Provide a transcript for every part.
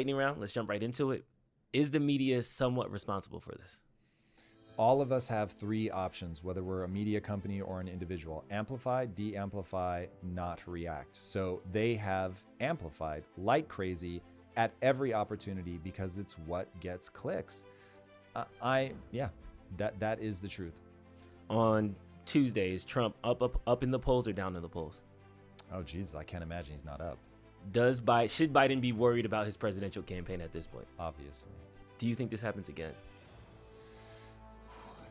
lightning round. Let's jump right into it. Is the media somewhat responsible for this? All of us have three options, whether we're a media company or an individual: amplify, de-amplify, not react. So they have amplified like crazy at every opportunity because it's what gets clicks. That is the truth. On Tuesday, is Trump up in the polls or down in the polls? Oh, Jesus, I can't imagine he's not up. Should Biden be worried about his presidential campaign at this point? Obviously. Do you think this happens again?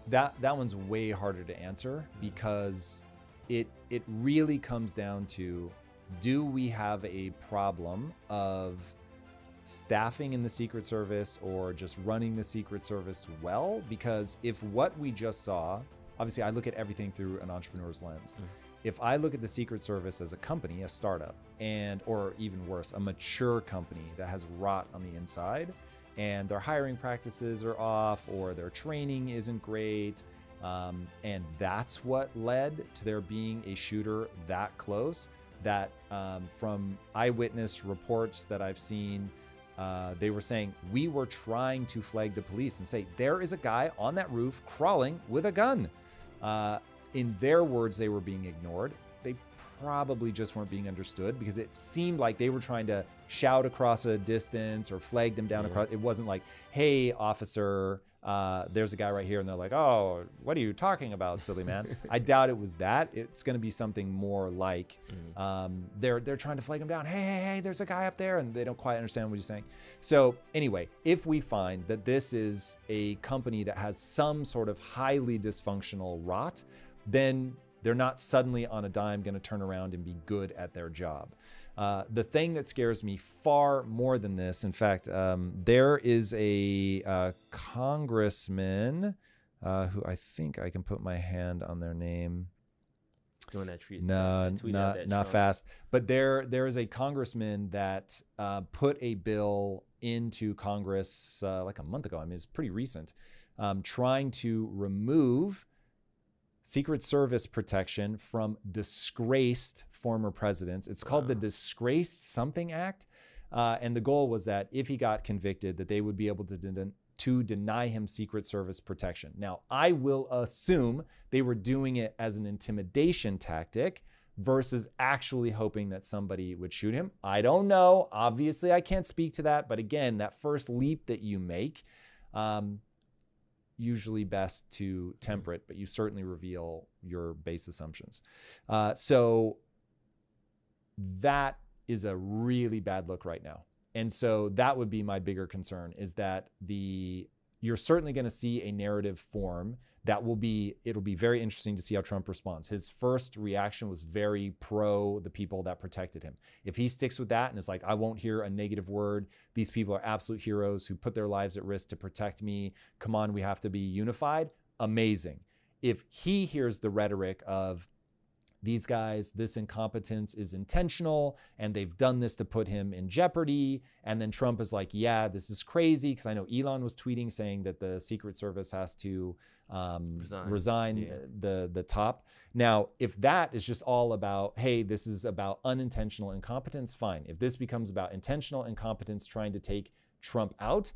That one's way harder to answer because it really comes down to, do we have a problem of staffing in the Secret Service or just running the Secret Service well? Because if what we just saw, obviously I look at everything through an entrepreneur's lens. If I look at the Secret Service as a company, a startup, or even worse, a mature company that has rot on the inside, and their hiring practices are off or their training isn't great, and that's what led to there being a shooter that close, that from eyewitness reports that I've seen, they were saying, we were trying to flag the police and say, there is a guy on that roof crawling with a gun. In their words, they were being ignored. They probably just weren't being understood because it seemed like they were trying to shout across a distance or flag them down across. It wasn't like, hey, officer, there's a guy right here. And they're like, oh, what are you talking about, silly man? I doubt it was that. It's going to be something more like they're trying to flag him down. Hey, there's a guy up there. And they don't quite understand what he's saying. So anyway, if we find that this is a company that has some sort of highly dysfunctional rot, then they're not suddenly on a dime going to turn around and be good at their job. The thing that scares me far more than this, in fact, there is a congressman who I think I can put my hand on their name. Doing that tweet. Not fast. But there is a congressman that put a bill into Congress like a month ago. I mean, it's pretty recent, trying to remove Secret Service protection from disgraced former presidents. It's called the Disgraced Something Act. And the goal was that if he got convicted, that they would be able to deny him Secret Service protection. Now, I will assume they were doing it as an intimidation tactic versus actually hoping that somebody would shoot him. I don't know. Obviously, I can't speak to that. But again, that first leap that you make, usually best to temper it, but you certainly reveal your base assumptions. So that is a really bad look right now. And so that would be my bigger concern, is that you're certainly going to see a narrative form it'll be very interesting to see how Trump responds. His first reaction was very pro the people that protected him. If he sticks with that and is like, I won't hear a negative word, these people are absolute heroes who put their lives at risk to protect me, come on, we have to be unified, amazing. If he hears the rhetoric of, these guys, this incompetence is intentional and they've done this to put him in jeopardy. And then Trump is like, yeah, this is crazy. Because I know Elon was tweeting saying that the Secret Service has to resign the top. Now, if that is just all about, hey, this is about unintentional incompetence, fine. If this becomes about intentional incompetence trying to take Trump out,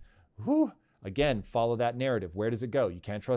again, follow that narrative. Where does it go? You can't trust